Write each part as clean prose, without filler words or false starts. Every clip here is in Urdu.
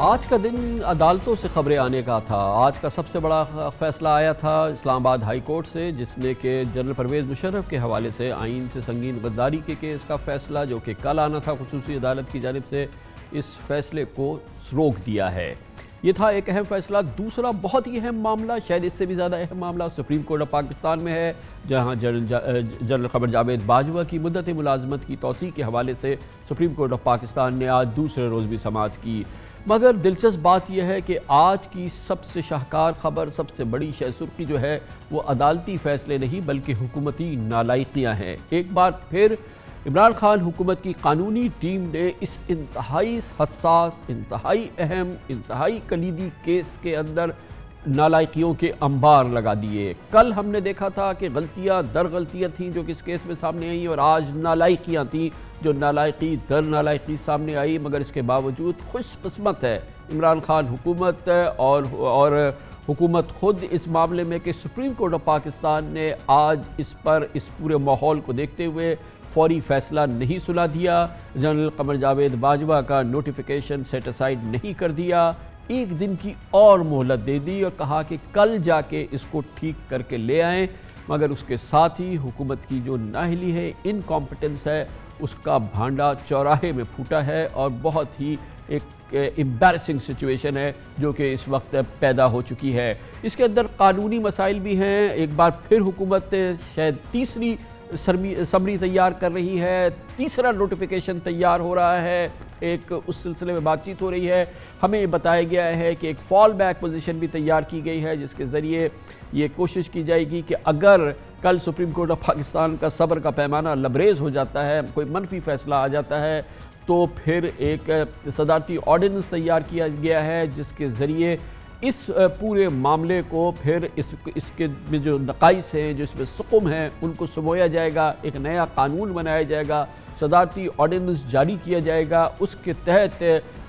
آج کا دن عدالتوں سے خبریں آنے کا تھا۔ آج کا سب سے بڑا فیصلہ آیا تھا اسلام آباد ہائی کورٹ سے، جس نے کہ جنرل پرویز مشرف کے حوالے سے آئین سے سنگین غداری کے کیس کا فیصلہ جو کہ کل آنا تھا خصوصی عدالت کی جانب سے، اس فیصلے کو روک دیا ہے۔ یہ تھا ایک اہم فیصلہ۔ دوسرا بہت ہی اہم معاملہ، شاید اس سے بھی زیادہ اہم معاملہ سپریم کورٹ آف پاکستان میں ہے، جہاں جنرل قمر جاوید باجوہ کی مدت ملازمت کی توسیع کے حوالے سے سپریم کورٹ آف پاکستان نے آج دوسرے روز بھی سماعت کی۔ مگر دلچسپ بات یہ ہے کہ آج کی سب سے شاہکار خبر، سب سے بڑی شہ سرخی جو ہے وہ عدالتی فیصلے نہیں بلکہ حکومتی نالائقیاں ہیں۔ ایک بار پھر عمران خان حکومت کی قانونی ٹیم نے اس انتہائی حساس، انتہائی اہم، انتہائی کلیدی کیس کے اندر نالائقیوں کے انبار لگا دیے۔ کل ہم نے دیکھا تھا کہ غلطیاں در غلطیاں تھیں جو کہ اس کیس میں سامنے آئیں، اور آج نالائقیاں تھیں جو نالائقی در نالائقی سامنے آئی۔ مگر اس کے باوجود خوش قسمت ہے عمران خان حکومت اور حکومت خود اس معاملے میں کہ سپریم کورٹ آف پاکستان نے آج اس پر اس پورے ماحول کو دیکھتے ہوئے فوری فیصلہ نہیں سنا دیا، جنرل قمر جاوید باجوہ کا نوٹیفیکیشن سیٹ اسائیڈ نہیں کر دیا، ایک دن کی اور مہلت دے دی اور کہا کہ کل جا کے اس کو ٹھیک کر کے لے آئیں۔ مگر اس کے ساتھ ہی حکومت کی جو نااہلی ہے، انکمپٹنس ہے، اس کا بھانڈا چوراہے میں پھوٹا ہے اور بہت ہی ایک امبیرسنگ سچویشن ہے جو کہ اس وقت پیدا ہو چکی ہے۔ اس کے اندر قانونی مسائل بھی ہیں۔ ایک بار پھر حکومت شاید تیسری سمری تیار کر رہی ہے، تیسرا نوٹیفیکیشن تیار ہو رہا ہے، ایک اس سلسلے میں بات چیت ہو رہی ہے۔ ہمیں بتایا گیا ہے کہ ایک فال بیک پوزیشن بھی تیار کی گئی ہے، جس کے ذریعے یہ کوشش کی جائے گی کہ اگر کل سپریم کورٹ آف پاکستان کا صبر کا پیمانہ لبریز ہو جاتا ہے، کوئی منفی فیصلہ آ جاتا ہے، تو پھر ایک صدارتی آرڈیننس تیار کیا گیا ہے جس کے ذریعے اس پورے معاملے کو پھر اس کے میں جو نقائص ہیں، جو اس میں سقم ہیں، ان کو سمویا جائے گا، ایک نیا قانون بنایا جائے گا، صدارتی آرڈیننس جاری کیا جائے گا۔ اس کے تحت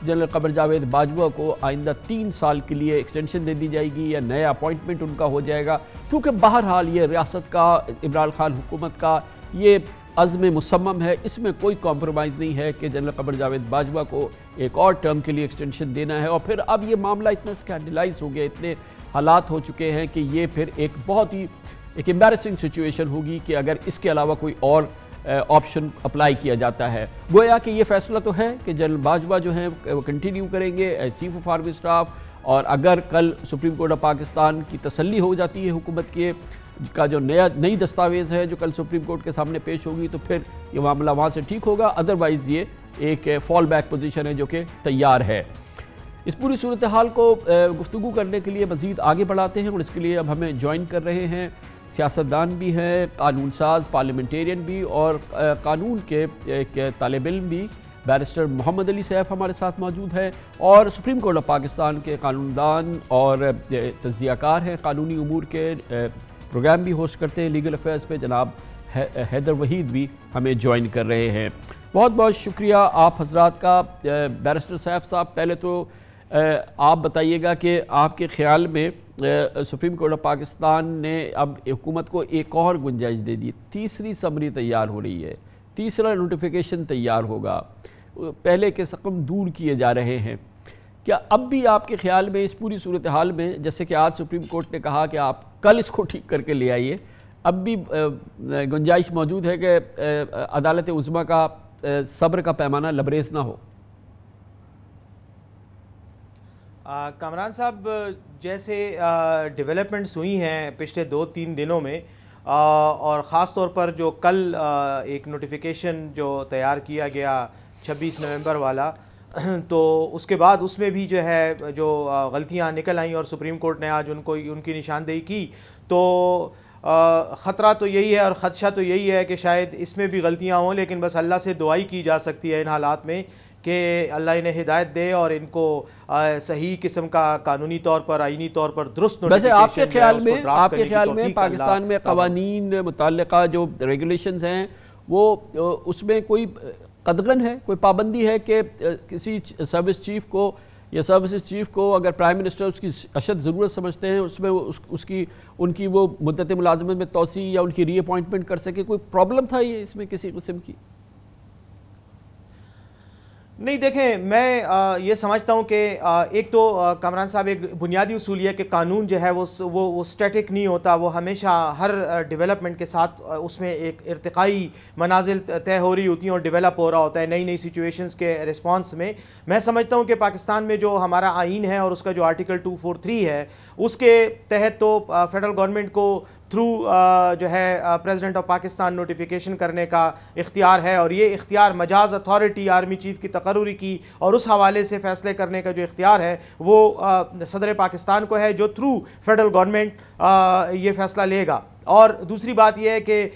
جنرل قمر جاوید باجوہ کو آئندہ 3 سال کے لیے ایکسٹینشن دے دی جائے گی یا نیا اپوائنٹمنٹ ان کا ہو جائے گا، کیونکہ بہرحال یہ ریاست کا، عمران خان حکومت کا یہ عزم مصمم ہے، اس میں کوئی کمپرومائز نہیں ہے کہ جنرل قمر جاوید باجوہ کو ایک اور ٹرم کے لیے ایکسٹینشن دینا ہے۔ اور پھر اب یہ معاملہ اتنا اسکینڈلائز ہو گیا، اتنے حالات ہو چکے ہیں کہ یہ پھر ایک بہت ہی ایک امبیرسنگ سچویشن ہوگی کہ اگر اس کے علاوہ کوئی اور آپشن اپلائی کیا جاتا ہے۔ گویا کہ یہ فیصلہ تو ہے کہ جنرل باجوہ جو ہیں وہ کنٹینیو کریں گے as chief of army staff, اور اگر کل سپریم کورٹ آف پاکستان کی تسلی ہو جاتی ہے حکومت کے کا جو نئی دستاویز ہے جو کل سپریم کورٹ کے سامنے پیش ہوگی، تو پھر یہ معاملہ وہاں سے ٹھیک ہوگا، ادروائز یہ ایک فال بیک پوزیشن ہے جو کہ تیار ہے۔ اس پوری صورتحال کو گفتگو کرنے کے لیے مزید آگے بڑھاتے ہیں، اور اس کے لیے اب ہمیں جوائن کر رہے ہیں سیاستدان بھی ہیں، قانون ساز، پارلیمنٹیرین بھی، اور قانون کے ایک طالب علم بھی، بیرسٹر محمد علی سیف ہمارے ساتھ موجود ہے، اور سپریم کورٹ آف پاکستان کے قانون دان اور تجزیہ کار ہیں، قانونی امور کے پروگرام بھی ہوسٹ کرتے ہیں لیگل افیئرز پہ، جناب حیدر وحید بھی ہمیں جوائن کر رہے ہیں۔ بہت بہت شکریہ آپ حضرات کا۔ بیرسٹر سیف صاحب، پہلے تو آپ بتائیے گا کہ آپ کے خیال میں سپریم کورٹ آف پاکستان نے اب حکومت کو ایک اور گنجائش دے دی، تیسری سمری تیار ہو رہی ہے، تیسرا نوٹیفیکیشن تیار ہوگا، پہلے کے سقم دور کیے جا رہے ہیں، کیا اب بھی آپ کے خیال میں اس پوری صورتحال میں، جیسے کہ آج سپریم کورٹ نے کہا کہ آپ کل اس کو ٹھیک کر کے لے آئیے، اب بھی گنجائش موجود ہے کہ عدالت عظمیٰ کا صبر کا پیمانہ لبریز نہ ہو؟ کامران صاحب، جیسے ڈیولپمنٹس ہوئی ہیں پچھلے 2-3 دنوں میں، اور خاص طور پر جو کل ایک نوٹیفیکیشن جو تیار کیا گیا 26 نومبر والا، تو اس کے بعد اس میں بھی جو ہے جو غلطیاں نکل آئیں اور سپریم کورٹ نے آج ان کی نشاندہی کی، تو خطرہ تو یہی ہے اور خدشہ تو یہی ہے کہ شاید اس میں بھی غلطیاں ہوں، لیکن بس اللہ سے دعائی کی جا سکتی ہے ان حالات میں کہ اللہ انہیں ہدایت دے اور ان کو صحیح قسم کا قانونی طور پر، آئینی طور پر درست ویسے آپ کے خیال میں پاکستان میں قوانین متعلقہ جو ریگولیشنز ہیں، وہ اس میں کوئی قدغن ہے، کوئی پابندی ہے کہ کسی سروس چیف کو یا سروسز چیف کو اگر پرائم منسٹر اس کی اشد ضرورت سمجھتے ہیں، اس میں ان کی وہ مدت ملازمت میں توسیع یا ان کی ری اپوائنٹمنٹ کر سکے، کوئی پرابلم تھا یہ اس میں کسی قسم کی؟ نہیں دیکھیں، میں یہ سمجھتا ہوں کہ ایک تو کامران صاحب ایک بنیادی اصول یہ کہ قانون جو ہے وہ سٹیٹک نہیں ہوتا، وہ ہمیشہ ہر ڈیولپمنٹ کے ساتھ اس میں ایک ارتقائی منازل طے ہو رہی ہوتی ہیں اور ڈیولپ ہو رہا ہوتا ہے نئی نئی سچویشنز کے رسپانس میں۔ میں سمجھتا ہوں کہ پاکستان میں جو ہمارا آئین ہے اور اس کا جو آرٹیکل 243 ہے اس کے تحت تو فیڈرل گورنمنٹ کو تھرو جو ہے پریزیڈنٹ آف پاکستان نوٹیفیکیشن کرنے کا اختیار ہے، اور یہ اختیار مجاز اتھارٹی آرمی چیف کی تقرری کی اور اس حوالے سے فیصلے کرنے کا جو اختیار ہے وہ صدر پاکستان کو ہے، جو تھرو فیڈرل گورنمنٹ یہ فیصلہ لے گا۔ اور دوسری بات یہ ہے کہ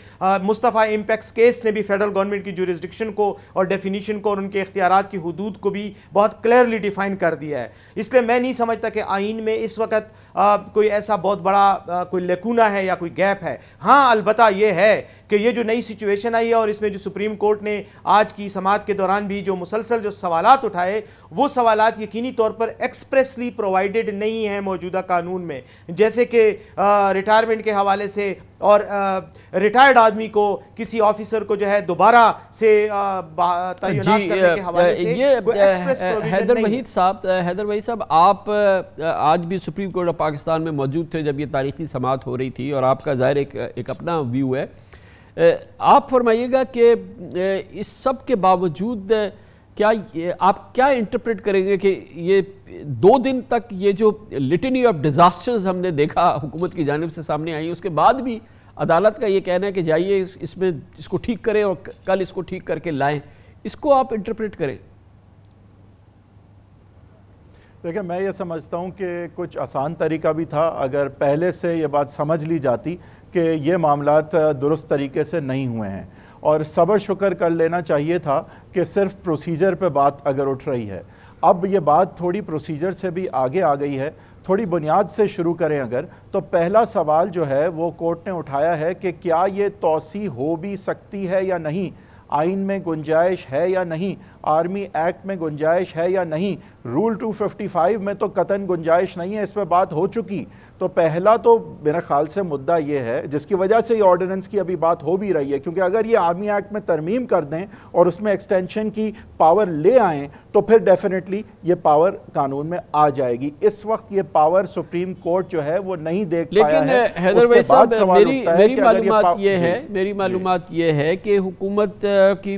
مصطفیٰ امپیکس کیس نے بھی فیڈرل گورنمنٹ کی جورسڈکشن کو اور ڈیفینیشن کو اور ان کے اختیارات کی حدود کو بھی بہت کلیئرلی ڈیفائن کر دیا ہے۔ اس لیے میں نہیں سمجھتا کہ آئین میں اس وقت کوئی ایسا بہت بڑا کوئی لیکونہ ہے یا کوئی گیپ ہے۔ ہاں البتہ یہ ہے کہ یہ جو نئی سچویشن آئی ہے اور اس میں جو سپریم کورٹ نے آج کی سماعت کے دوران بھی جو مسلسل جو سوالات اٹھائے، وہ سوالات یقینی طور پر ایکسپریسلی پرووائڈڈ نہیں ہیں موجودہ قانون میں، جیسے کہ ریٹائرمنٹ کے حوالے سے اور ریٹائرڈ آدمی کو کسی آفیسر کو جو ہے دوبارہ سے تعینات کرنے کے حوالے سے کوئی ایکسپریس پروویژن نہیں۔ حیدر وحید صاحب، آپ آج بھی سپریم کورٹ آف پاکستان میں موجود تھے جب یہ تاریخی سماعت ہو رہی تھی، اور آپ کا ظاہر ایک اپنا ویو ہے۔ آپ فرمائیے گا کہ اس سب کے باوجود آپ کیا انٹرپریٹ کریں گے کہ یہ 2 دن تک یہ جو لٹنی آف ڈیزاسٹرز ہم نے دیکھا حکومت کی جانب سے سامنے آئی، اس کے بعد بھی عدالت کا یہ کہنا ہے کہ جائیے اس میں اس کو ٹھیک کریں اور کل اس کو ٹھیک کر کے لائیں، اس کو آپ انٹرپریٹ کریں؟ دیکھیں، میں یہ سمجھتا ہوں کہ کچھ آسان طریقہ بھی تھا اگر پہلے سے یہ بات سمجھ لی جاتی کہ یہ معاملات درست طریقے سے نہیں ہوئے ہیں، اور صبر شکر کر لینا چاہیے تھا کہ صرف پروسیجر پہ بات اگر اٹھ رہی ہے۔ اب یہ بات تھوڑی پروسیجر سے بھی آگے آ گئی ہے، تھوڑی بنیاد سے شروع کریں اگر تو پہلا سوال جو ہے وہ کورٹ نے اٹھایا ہے کہ کیا یہ توسیع ہو بھی سکتی ہے یا نہیں، آئین میں گنجائش ہے یا نہیں، آرمی ایکٹ میں گنجائش ہے یا نہیں، رول 255 میں تو قطعاً گنجائش نہیں ہے، اس پہ بات ہو چکی۔ تو پہلا تو میرے خیال سے مدعا یہ ہے جس کی وجہ سے یہ آرڈیننس کی ابھی بات ہو بھی رہی ہے، کیونکہ اگر یہ آرمی ایکٹ میں ترمیم کر دیں اور اس میں ایکسٹینشن کی پاور لے آئیں تو پھر ڈیفینیٹلی یہ پاور قانون میں آ جائے گی۔ اس وقت یہ پاور سپریم کورٹ جو ہے وہ نہیں دیکھ پایا ہے۔ لیکن حیدر بھائی صاحب، میری معلومات یہ ہے کہ حکومت کی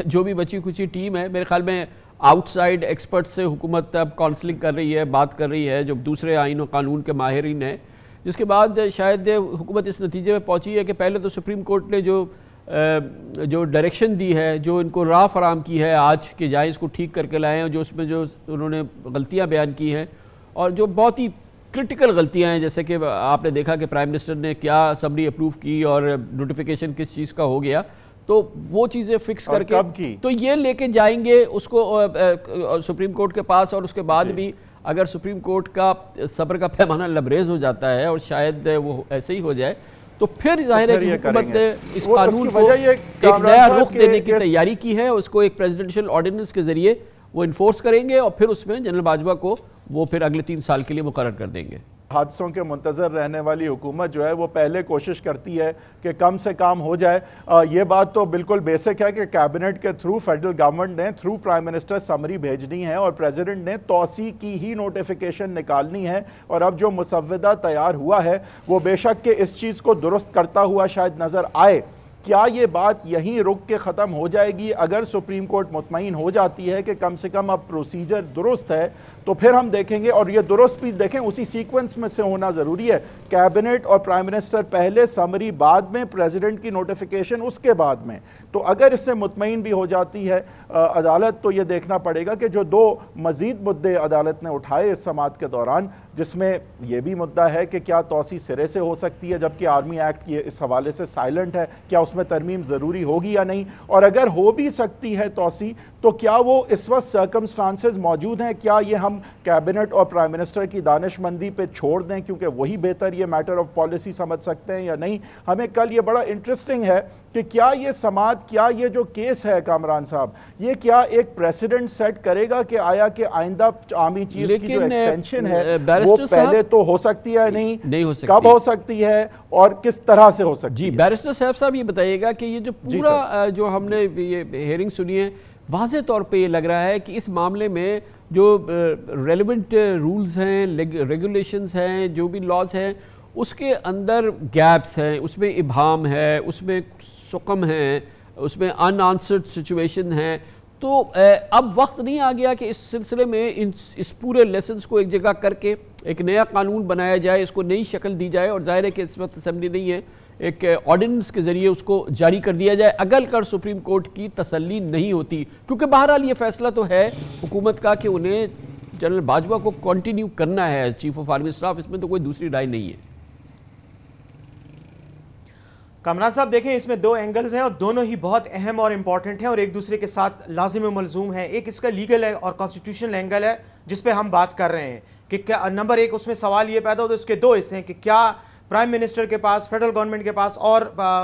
جو بھی بچی کچی ٹیم ہے، میرے خیال میں آؤٹ سائڈ ایکسپرٹ سے حکومت اب کانسلنگ کر رہی ہے، بات کر رہی ہے جو دوسرے آئین و قانون کے ماہرین ہیں، جس کے بعد شاید حکومت اس نتیجے میں پہنچی ہے کہ پہلے تو سپریم کورٹ نے جو ڈائریکشن دی ہے، جو ان کو راہ فراہم کی ہے آج کہ جائیں اس کو ٹھیک کر کے لائیں، اور جو اس میں جو انہوں نے غلطیاں بیان کی ہیں اور جو بہت ہی کرٹیکل غلطیاں ہیں، جیسے کہ آپ نے دیکھا کہ پرائم منسٹر نے کیا سمری اپروو کی اور نوٹیفیکیشن کس چیز کا ہو گیا، تو وہ چیزیں فکس کر کے تو یہ لے کے جائیں گے اس کو سپریم کورٹ کے پاس، اور اس کے بعد بھی اگر سپریم کورٹ کا صبر کا پیمانہ لبریز ہو جاتا ہے اور شاید وہ ایسے ہی ہو جائے تو پھر ظاہر ہے کہ حکومت نے اس قانون کو ایک نیا رخ دینے کی تیاری کی ہے، اس کو ایک پریزیڈنشل آرڈیننس کے ذریعے وہ انفورس کریں گے، اور پھر اس میں جنرل باجوہ کو وہ پھر اگلے 3 سال کے لیے مقرر کر دیں گے۔ حادثوں کے منتظر رہنے والی حکومت جو ہے وہ پہلے کوشش کرتی ہے کہ کم سے کام ہو جائے۔ یہ بات تو بالکل بیسک ہے کہ کیبنٹ کے تھرو فیڈرل گورنمنٹ نے تھرو پرائم منسٹر سمری بھیجنی ہے اور پریزیڈنٹ نے توسیع کی ہی نوٹیفیکیشن نکالنی ہے، اور اب جو مسودہ تیار ہوا ہے وہ بے شک کہ اس چیز کو درست کرتا ہوا شاید نظر آئے۔ کیا یہ بات یہیں رک کے ختم ہو جائے گی؟ اگر سپریم کورٹ مطمئن ہو جاتی ہے کہ کم سے کم اب پروسیجر درست ہے تو پھر ہم دیکھیں گے، اور یہ درست بھی دیکھیں اسی سیکوینس میں سے ہونا ضروری ہے، کیبنٹ اور پرائم منسٹر پہلے، سمری بعد میں، پریزیڈنٹ کی نوٹیفیکیشن اس کے بعد میں۔ تو اگر اس سے مطمئن بھی ہو جاتی ہے عدالت تو یہ دیکھنا پڑے گا کہ جو 2 مزید مدعے عدالت نے اٹھائے اس سماعت کے دوران، جس میں یہ بھی مدعا ہے کہ کیا توسیع سرے سے ہو سکتی ہے جبکہ آرمی ایکٹ اس حوالے سے سائلنٹ ہے، کیا اس میں ترمیم ضروری ہوگی یا نہیں، اور اگر ہو بھی سکتی ہے توسیع تو کیا وہ اس وقت سرکمسٹانسز موجود ہیں، کیا یہ ہم کیبنٹ اور پرائم منسٹر کی دانش مندی پہ چھوڑ دیں کیونکہ وہی بہتر یہ میٹر آف پالیسی سمجھ سکتے ہیں یا نہیں۔ ہمیں کل یہ بڑا انٹرسٹنگ ہے کہ کیا یہ سماعت، کیا یہ جو کیس ہے کامران صاحب، یہ کیا ایک پریسیڈنٹ سیٹ کرے گا کہ آیا کہ آئندہ آرمی چیف کی جو ایکسٹینشن ہے وہ پہلے تو ہو سکتی ہے نہیں ہو سکتی، کب ہو سکتی ہے اور کس طرح سے ہو سکتی ہے؟ جی بیرسٹر صاحب یہ بتائیے گا کہ یہ جو پورا جو ہم نے یہ ہیئرنگ سنی ہے واضح طور پہ یہ لگ رہا ہے کہ اس معاملے میں جو ریلیونٹ رولز ہیں، ریگولیشنز ہیں، جو بھی لاز ہیں، اس کے اندر گیپس ہیں، اس میں ابہام ہے، اس میں سقم ہیں، اس میں ان آنسرڈ سچویشن ہیں. تو اب وقت نہیں آ گیا کہ اس سلسلے میں اس پورے لیسنز کو ایک جگہ کر کے ایک نیا قانون بنایا جائے، اس کو نئی شکل دی جائے، اور ظاہر ہے کہ اس وقت اسمبلی نہیں ہے، ایک آرڈیننس کے ذریعے اس کو جاری کر دیا جائے اگر کر سپریم کورٹ کی تسلی نہیں ہوتی. کیونکہ بہرحال یہ فیصلہ تو ہے حکومت کا کہ انہیں جنرل باجوہ کو کنٹینیو کرنا ہے چیف آف آرمی اسٹاف، اس میں تو کوئی دوسری رائے نہیں ہے. کامران صاحب دیکھیں، اس میں دو اینگلز ہیں اور دونوں ہی بہت اہم اور امپورٹنٹ ہیں اور ایک دوسرے کے ساتھ لازم و ملزوم ہیں. ایک اس کا لیگل ہے اور کانسٹیٹیوشنل اینگل ہے جس پہ ہم بات کر رہے ہیں کہ کیا نمبر ایک اس میں سوال یہ پیدا ہوتا ہے، اس کے دو حصے ہیں کہ کیا پرائم منسٹر کے پاس، فیڈرل گورنمنٹ کے پاس اور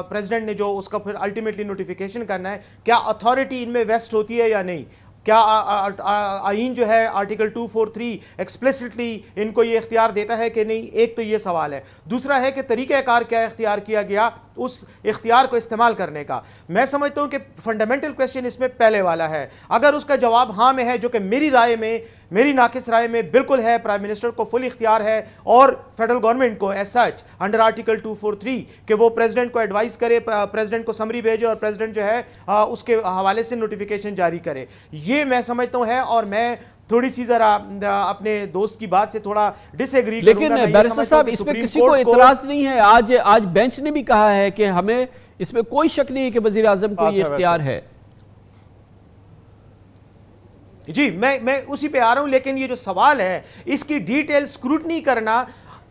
پریزیڈنٹ نے جو اس کا پھر الٹیمیٹلی نوٹیفیکیشن کرنا ہے، کیا اتھارٹی ان میں ویسٹ ہوتی ہے یا نہیں. کیا آئین جو ہے آرٹیکل 243 ایکسپلیسٹلی ان کو یہ اختیار دیتا ہے کہ نہیں. ایک تو یہ سوال ہے. دوسرا ہے کہ طریقہ کار کیا اختیار کیا گیا اس اختیار کو استعمال کرنے کا. میں سمجھتا ہوں کہ فنڈامنٹل کویسچن اس میں پہلے والا ہے. اگر اس کا جواب ہاں میں ہے، جو کہ میری رائے میں، میری ناقص رائے میں بالکل ہے، پرائم منسٹر کو فل اختیار ہے اور فیڈرل گورنمنٹ کو ایز سچ انڈر آرٹیکل 243 کہ وہ پریزیڈنٹ کو ایڈوائز کرے، پریزیڈنٹ کو سمری بھیجے اور پریزیڈنٹ جو ہے اس کے حوالے سے نوٹیفیکیشن جاری کرے. یہ میں سمجھتا ہوں ہے. اور میں تھوڑی سی ذرا اپنے دوست کی بات سے تھوڑا ڈس ایگری کروں گا. لیکن بیرسٹر صاحب اس پہ کسی کو اعتراض نہیں ہے. آج بینچ نے بھی کہا ہے کہ ہمیں اس میں کوئی شک نہیں ہے کہ وزیر اعظم کو یہ اختیار ہے. جی میں اسی پہ آ رہا ہوں. لیکن یہ جو سوال ہے اس کی ڈیٹیل اسکروٹنی کرنا،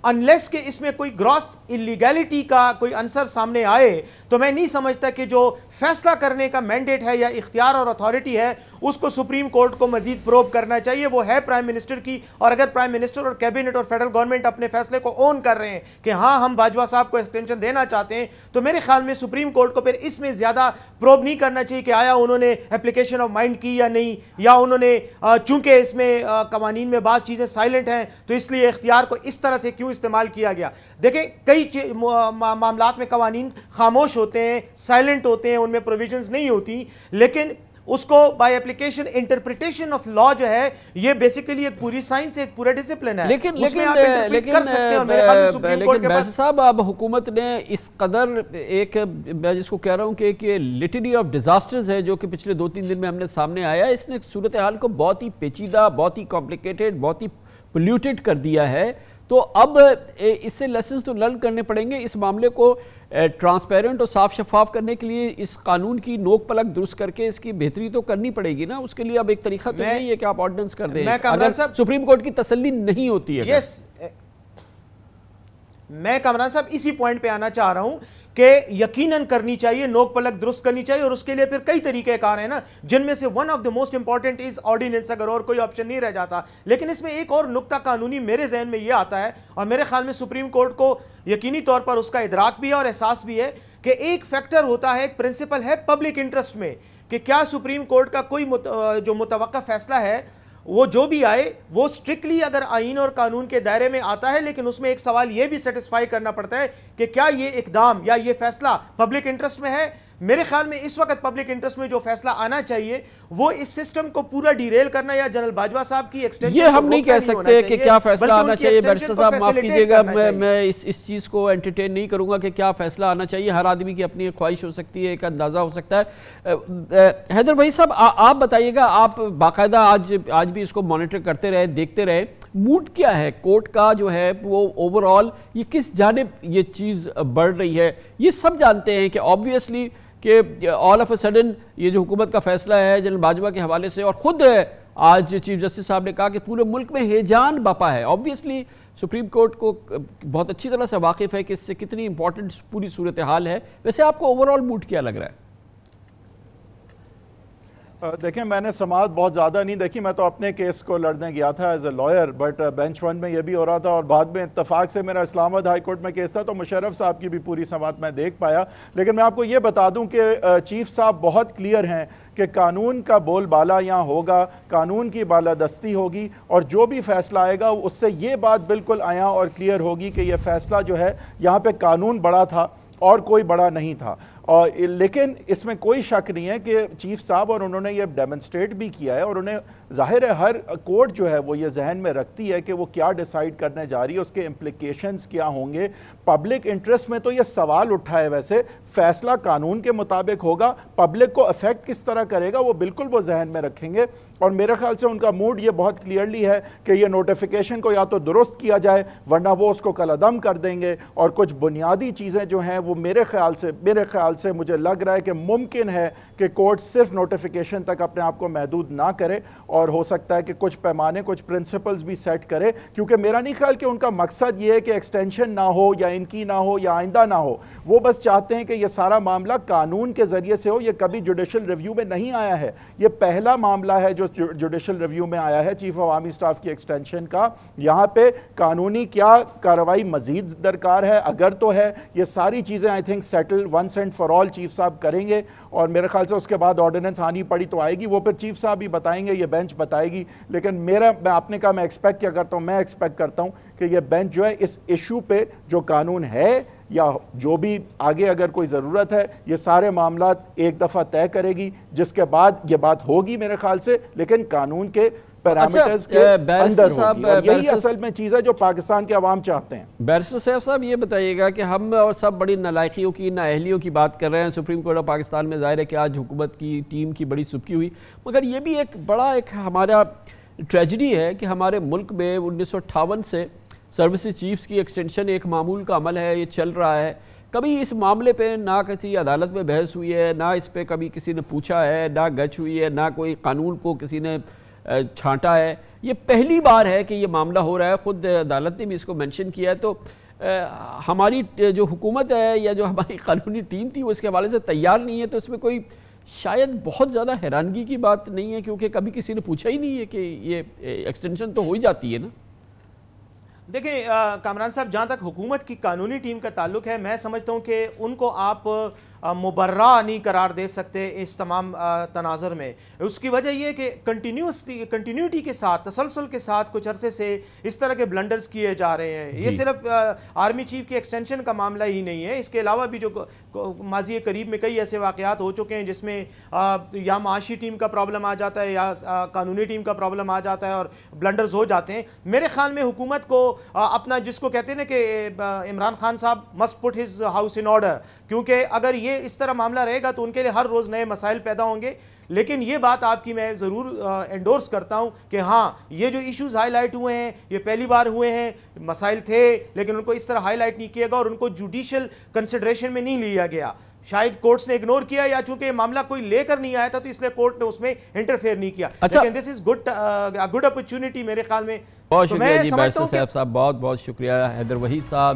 انلیس کہ اس میں کوئی گراس انلیگیلٹی کا کوئی عنصر سامنے آئے، تو میں نہیں سمجھتا کہ جو فیصلہ کرنے کا مینڈیٹ ہے یا اختیار اور اتھارٹی ہے اس کو سپریم کورٹ کو مزید پروب کرنا چاہیے. وہ ہے پرائم منسٹر کی. اور اگر پرائم منسٹر اور کیبنٹ اور فیڈرل گورنمنٹ اپنے فیصلے کو اون کر رہے ہیں کہ ہاں ہم باجوہ صاحب کو ایکسٹینشن دینا چاہتے ہیں، تو میرے خیال میں سپریم کورٹ کو پھر اس میں زیادہ پروب نہیں کرنا چاہیے کہ آیا انہوں نے اپلیکیشن آف مائنڈ کی یا نہیں، یا انہوں نے چونکہ اس میں قوانین میں بعض چیزیں سائلنٹ ہیں تو اس لیے اختیار کو اس طرح سے کیوں استعمال کیا گیا. دیکھیں کئی معاملات میں قوانین خاموش ہوتے ہیں، سائلنٹ ہوتے ہیں، ان میں پروویژنز نہیں ہوتی، لیکن اس کو by application interpretation of law جو ہے یہ بیسیکلی ایک پوری سائنس ہے، ایک پورا ڈسپلن ہے. لیکن بیرسٹر صاحب اب حکومت نے اس قدر ایک، میں جس کو کہہ رہا ہوں کہ ایک لٹنی آف ڈیزاسٹرز ہے جو کہ پچھلے 2-3 دن میں ہم نے سامنے آیا، اس نے صورتحال کو بہت ہی پیچیدہ، بہت ہی کمپلیکیٹڈ، بہت ہی پولیوٹڈ کر دیا ہے. تو اب اس سے لیسنز تو لرن کرنے پڑیں گے. اس معاملے کو ٹرانسپیرنٹ اور صاف شفاف کرنے کے لیے اس قانون کی نوک پلک درست کر کے اس کی بہتری تو کرنی پڑے گی نا. اس کے لیے اب ایک طریقہ تو نہیں ہے کہ آپ آرڈیننس کر دیں اگر سپریم کورٹ کی تسلی نہیں ہوتی ہے. میں کامران صاحب اسی پوائنٹ پہ آنا چاہ رہا ہوں کہ یقیناً کرنی چاہیے، نوک پلک درست کرنی چاہیے، اور اس کے لیے پھر کئی طریقے کار ہیں نا، جن میں سے one of the most important is ordinance, اگر اور کوئی آپشن نہیں رہ جاتا. لیکن اس میں ایک اور نقطہ قانونی میرے ذہن میں یہ آتا ہے، اور میرے خیال میں سپریم کورٹ کو یقینی طور پر اس کا ادراک بھی ہے اور احساس بھی ہے کہ ایک فیکٹر ہوتا ہے، ایک پرنسپل ہے پبلک انٹرسٹ میں، کہ کیا سپریم کورٹ کا کوئی جو متوقع فیصلہ ہے وہ جو بھی آئے وہ سٹرکٹلی اگر آئین اور قانون کے دائرے میں آتا ہے، لیکن اس میں ایک سوال یہ بھی سیٹسفائی کرنا پڑتا ہے کہ کیا یہ اقدام یا یہ فیصلہ پبلک انٹرسٹ میں ہے. میرے خیال میں اس وقت پبلک انٹرسٹ میں جو فیصلہ آنا چاہیے وہ اس سسٹم کو پورا ڈیریل کرنا یا جنرل باجوہ صاحب کی ایکسٹینشن. یہ ہم نہیں کہہ سکتے کہ کیا فیصلہ آنا چاہیے. بیرسٹر صاحب معاف کیجئے گا، میں اس چیز کو انٹرٹین نہیں کروں گا کہ کیا فیصلہ آنا چاہیے. ہر آدمی کی اپنی ایک خواہش ہو سکتی ہے، ایک اندازہ ہو سکتا ہے. حیدر بھائی صاحب آپ بتائیے گا، آپ باقاعدہ آج بھی اس کو مانیٹر کرتے رہے، دیکھتے رہے، موڈ کیا ہے کورٹ کا جو ہے وہ اوورآل، یہ کس جانب یہ چیز بڑھ رہی ہے؟ یہ سب جانتے ہیں کہ آبویسلی کہ آل آف اے سڈن یہ جو حکومت کا فیصلہ ہے جنرل باجوہ کے حوالے سے، اور خود آج چیف جسٹس صاحب نے کہا کہ پورے ملک میں ہیجان بپا ہے. آبویسلی سپریم کورٹ کو بہت اچھی طرح سے واقف ہے کہ اس سے کتنی امپورٹنٹ پوری صورتحال ہے. ویسے آپ کو اوورآل موڈ کیا لگ رہا ہے؟ دیکھیں میں نے سماعت بہت زیادہ نہیں دیکھی، میں تو اپنے کیس کو لڑنے گیا تھا as a lawyer, but bench 1 میں یہ بھی ہو رہا تھا اور بعد میں اتفاق سے میرا اسلام آباد ہائی کورٹ میں کیس تھا تو مشرف صاحب کی بھی پوری سماعت میں دیکھ پایا. لیکن میں آپ کو یہ بتا دوں کہ چیف صاحب بہت کلیئر ہیں کہ قانون کا بول بالا یہاں ہوگا، قانون کی بالادستی ہوگی، اور جو بھی فیصلہ آئے گا اس سے یہ بات بالکل عیاں اور کلیئر ہوگی کہ یہ فیصلہ جو ہے یہاں پہ قانون بڑا تھا اور کوئی بڑا نہیں تھا. اور لیکن اس میں کوئی شک نہیں ہے کہ چیف صاحب، اور انہوں نے یہ ڈیمنسٹریٹ بھی کیا ہے، اور انہیں ظاہر ہے ہر کورٹ جو ہے وہ یہ ذہن میں رکھتی ہے کہ وہ کیا ڈیسائیڈ کرنے جا رہی ہے، اس کے امپلیکیشنز کیا ہوں گے۔ پبلک انٹرسٹ میں تو یہ سوال اٹھا ہے، ویسے فیصلہ قانون کے مطابق ہوگا، پبلک کو افیکٹ کس طرح کرے گا وہ بالکل وہ ذہن میں رکھیں گے، اور میرے خیال سے ان کا موڈ یہ بہت کلیئرلی ہے کہ یہ نوٹیفیکیشن کو یا تو درست کیا جائے ورنہ وہ اس کو کالعدم کر دیں گے، اور کچھ بنیادی چیزیں جو ہیں وہ میرے خیال سے مجھے لگ رہا ہے کہ ممکن ہے کہ کورٹ صرف نوٹیفیکیشن تک اپنے آپ کو محدود نہ کرے، اور ہو سکتا ہے کہ کچھ پیمانے، کچھ پرنسپلز بھی سیٹ کرے، کیونکہ میرا نہیں خیال کہ ان کا مقصد یہ ہے کہ ایکسٹینشن نہ ہو یا ان کی نہ ہو یا آئندہ نہ ہو، وہ بس چاہتے ہیں کہ یہ سارا معاملہ قانون کے ذریعے سے ہو۔ یہ کبھی جوڈیشل ریویو میں نہیں آیا ہے، یہ پہلا معاملہ ہے جو جوڈیشل ریویو میں آیا ہے چیف آف آرمی سٹاف کی ایکسٹینشن کا۔ یہاں پہ قانونی کیا کارروائی مزید درکار ہے، اگر تو ہے، یہ ساری چیزیں I think settle once and for all chief صاحب کریں گے، اور میرے خیال سے اس کے بعد آرڈیننس آنی پڑی تو آئے گی، وہ پھر چیف صاحب بھی بتائیں گے، یہ بینچ بتائے گی۔ لیکن میں اپنے کا میں ایکسپیکٹ کیا کرتا ہوں، میں ایکسپیکٹ کرتا ہوں کہ یہ بینچ جو ہے اس ایشو پہ جو قانون ہے یا جو بھی آگے اگر کوئی ضرورت ہے، یہ سارے معاملات ایک دفعہ طے کرے گی، جس کے بعد یہ بات ہوگی میرے خیال سے، لیکن قانون کے پیرامیٹرز کے اندر ہوگی، اور یہی اصل میں چیز ہے جو پاکستان کے عوام چاہتے ہیں۔ بیرسٹر سیف صاحب یہ بتائیے گا کہ ہم اور سب بڑی نالائقیوں کی، نااہلیوں کی بات کر رہے ہیں سپریم کورٹ آف پاکستان میں، ظاہر ہے کہ آج حکومت کی ٹیم کی بڑی سبکی ہوئی، مگر یہ بھی ایک بڑا ہمارا ٹریجڈی ہے کہ ہمارے ملک میں 1958 سے سروسز چیفز کی ایکسٹینشن ایک معمول کا عمل ہے، یہ چل رہا ہے۔ کبھی اس معاملے پہ نہ کسی عدالت میں بحث ہوئی ہے، نہ اس پہ کبھی کسی نے پوچھا ہے، نہ گچ ہوئی ہے، نہ کوئی قانون کو کسی نے چھانٹا ہے۔ یہ پہلی بار ہے کہ یہ معاملہ ہو رہا ہے، خود عدالت نے بھی اس کو مینشن کیا ہے۔ تو ہماری جو حکومت ہے یا جو ہماری قانونی ٹیم تھی وہ اس کے حوالے سے تیار نہیں ہے، تو اس میں کوئی شاید بہت زیادہ حیرانگی کی بات نہیں ہے، کیونکہ کبھی کسی نے پوچھا ہی نہیں ہے کہ یہ ایکسٹینشن تو ہو ہی جاتی ہے نا۔ دیکھیں کامران صاحب، جہاں تک حکومت کی قانونی ٹیم کا تعلق ہے، میں سمجھتا ہوں کہ ان کو آپ مبرہ نہیں قرار دے سکتے اس تمام تناظر میں۔ اس کی وجہ یہ ہے کہ کنٹینیوٹی کے ساتھ، تسلسل کے ساتھ کچھ عرصے سے اس طرح کے بلنڈرز کیے جا رہے ہیں۔ یہ صرف آرمی چیف کی ایکسٹینشن کا معاملہ ہی نہیں ہے، اس کے علاوہ بھی جو ماضی قریب میں کئی ایسے واقعات ہو چکے ہیں جس میں یا معاشی ٹیم کا پرابلم آ جاتا ہے یا قانونی ٹیم کا پرابلم آ جاتا ہے اور بلنڈرز ہو جاتے ہیں۔ میرے خیال میں حکومت کو اپنا، جس کو کہتے ہیں نا کہ عمران خان صاحب must put his house in order، کیونکہ اگر یہ اس طرح معاملہ رہے گا تو ان کے لیے ہر روز نئے مسائل پیدا ہوں گے۔ لیکن یہ بات آپ کی میں ضرور انڈورس کرتا ہوں کہ ہاں، یہ جو ایشوز ہائی لائٹ ہوئے ہیں یہ پہلی بار ہوئے ہیں، مسائل تھے لیکن ان کو اس طرح ہائی لائٹ نہیں کیا گیا اور ان کو جوڈیشل کنسیڈریشن میں نہیں لیا گیا۔ شاید کورٹس نے اگنور کیا، یا چونکہ یہ معاملہ کوئی لے کر نہیں آیا تھا تو اس لیے کورٹ نے اس میں انٹرفیئر نہیں کیا۔ لیکن دس از گڈ اپرچونٹی میرے خیال میں۔ بہت شکریہ جی بیرسٹر صاحب، بہت بہت شکریہ حیدر وحید صاحب۔